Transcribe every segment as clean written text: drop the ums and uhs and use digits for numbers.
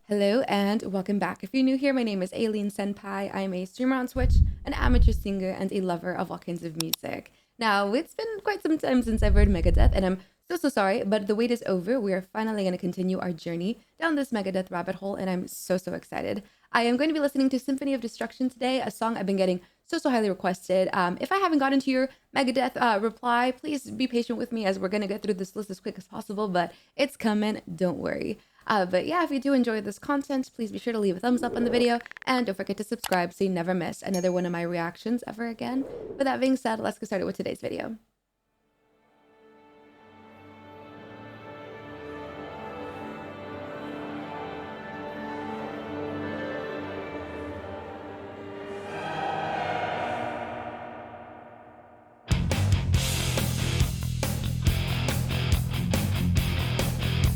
Hello and welcome back. If you're new here, my name is Aileen Senpai. I'm a streamer on Twitch, an amateur singer, and a lover of all kinds of music. Now, it's been quite some time since I've heard Megadeth, and I'm so sorry, but the wait is over. We are finally going to continue our journey down this Megadeth rabbit hole, and I'm so excited. I am going to be listening to Symphony of Destruction today, a song I've been getting so highly requested. If I haven't gotten to your Megadeth reply, please be patient with me as we're going to get through this list as quick as possible, but it's coming, don't worry. But yeah, if you do enjoy this content, please be sure to leave a thumbs up on the video and don't forget to subscribe so you never miss another one of my reactions ever again. With that being said, let's get started with today's video.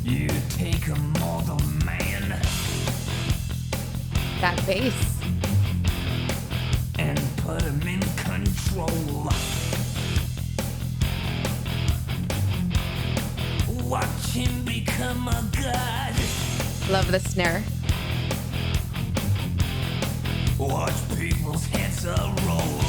You take a mortal man That bass. and put him in control. Watch him become a god. Love the snare. Watch people's heads roll.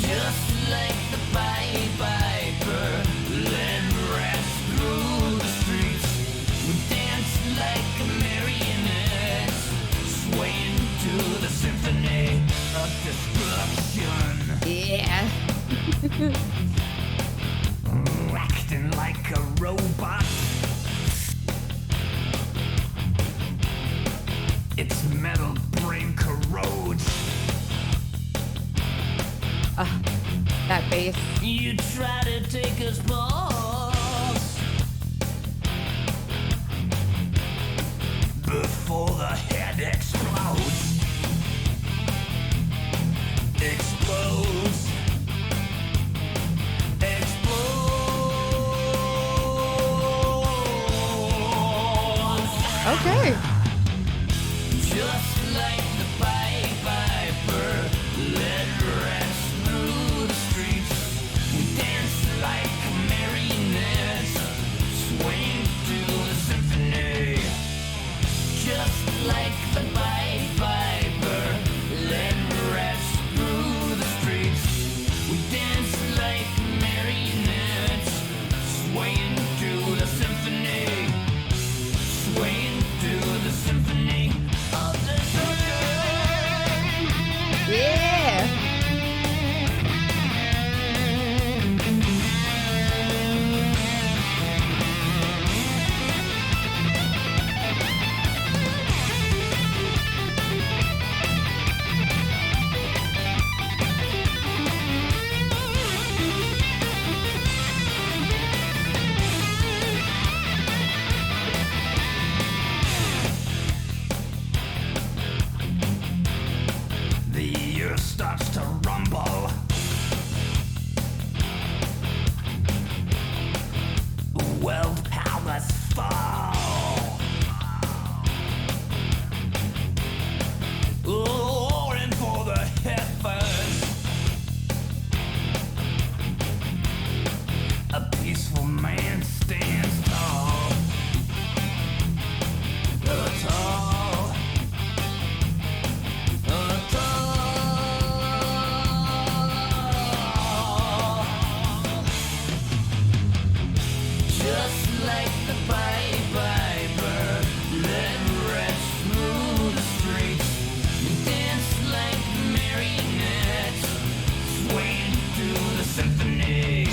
Just like the Pied Piper, led rats through the streets. We dance like marionettes, swaying to the symphony of destruction. Yeah. Acting like a robot. Its metal brain corrodes. That bass. You try to take us balls before the head explodes. Explodes. Explodes. Okay. Just like the Pied Piper, led rats through the streets. We dance like marionettes, swaying to the symphony. Just like the Pied Piper, led rats through the streets. We dance like marionettes, swaying to the symphony. Swaying to the symphony of destruction. Yeah. The earth starts to rumble. World powers fall. Roaring for the heavens. A peaceful man stands tall. Tall. Just like the Pied Piper, led rats through the streets. We dance like marionettes, swaying to the symphony.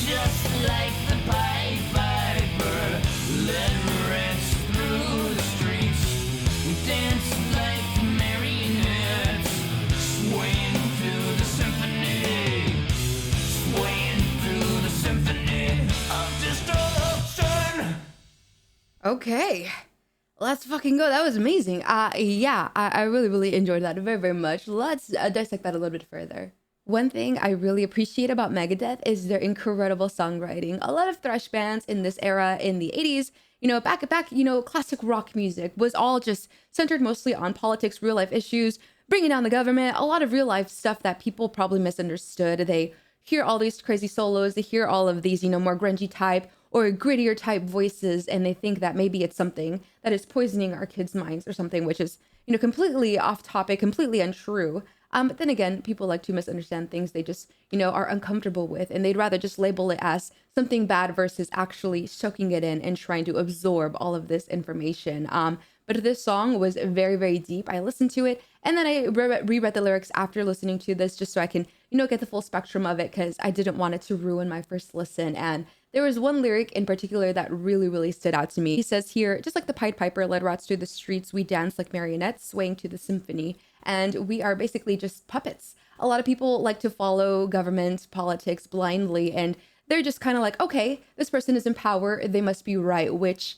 Just like the Pied Piper, led rats through the streets. We dance like marionettes, swaying to the symphony. Swaying through the symphony of destruction. Okay. Let's fucking go. That was amazing. Yeah, I really enjoyed that very much. Let's dissect that a little bit further. One thing I really appreciate about Megadeth is their incredible songwriting. A lot of thrash bands in this era in the 80s back, classic rock music was all just centered mostly on politics, real life issues, bringing down the government, a lot of real life stuff that people probably misunderstood. They hear all these crazy solos, they hear all of these, more grungy type or grittier type voices, and they think that maybe it's something that is poisoning our kids' minds or something, which is, completely off topic, completely untrue. But then again, people like to misunderstand things they just, are uncomfortable with, and they'd rather just label it as something bad versus actually soaking it in and trying to absorb all of this information. But this song was very, very deep. I listened to it, and then I reread the lyrics after listening to this just so I can, get the full spectrum of it, because I didn't want it to ruin my first listen. And there was one lyric in particular that really, really stood out to me. He says here, just like the Pied Piper led rats through the streets, we dance like marionettes, swaying to the symphony. And we are basically just puppets. A lot of people like to follow government politics blindly, and they're just kind of like, okay, this person is in power, they must be right, which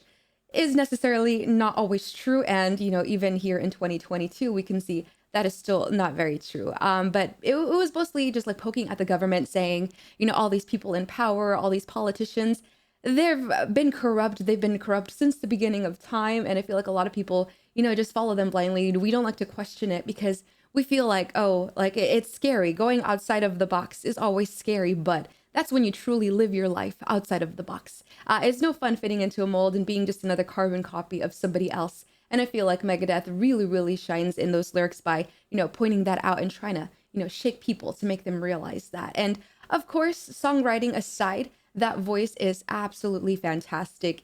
is necessarily not always true. And, even here in 2022, we can see that is still not very true. But it was mostly just like poking at the government, saying, all these people in power, all these politicians, they've been corrupt. They've been corrupt since the beginning of time. And I feel like a lot of people, just follow them blindly. We don't like to question it because we feel like, oh, like it's scary. Going outside of the box is always scary, but that's when you truly live your life outside of the box. It's no fun fitting into a mold and being just another carbon copy of somebody else. And I feel like Megadeth really, really shines in those lyrics by, pointing that out and trying to, shake people to make them realize that. And of course, songwriting aside, that voice is absolutely fantastic.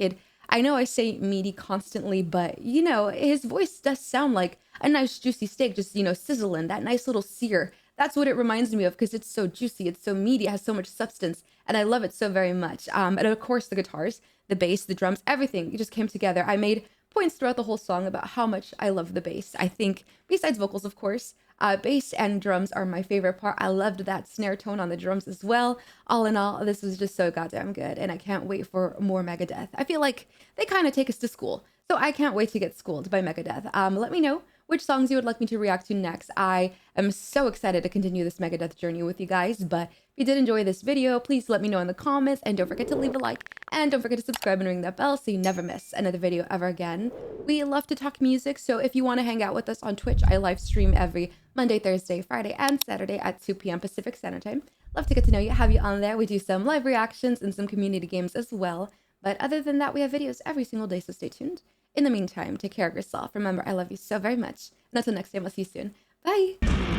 I know I say meaty constantly, but, his voice does sound like a nice juicy steak, just, sizzling, that nice little sear. That's what it reminds me of, because it's so juicy, it's so meaty, it has so much substance, and I love it so very much. And of course, the guitars, the bass, the drums, everything, it just came together. I made points throughout the whole song about how much I love the bass. I think, besides vocals, of course, bass and drums are my favorite part. I loved that snare tone on the drums as well. All in all, this was just so goddamn good, and I can't wait for more Megadeth. I feel like they kind of take us to school, so I can't wait to get schooled by Megadeth. Let me know which songs you would like me to react to next. I am so excited to continue this Megadeth journey with you guys, but if you did enjoy this video, please let me know in the comments, and don't forget to leave a like, and don't forget to subscribe and ring that bell so you never miss another video ever again. We love to talk music, so if you want to hang out with us on Twitch, I live stream every Monday, Thursday, Friday, and Saturday at 2 p.m. Pacific Standard Time. Love to get to know you, have you on there. We do some live reactions and some community games as well. But other than that, we have videos every single day, so stay tuned. In the meantime, take care of yourself. Remember, I love you so very much. And until next time, I'll see you soon. Bye!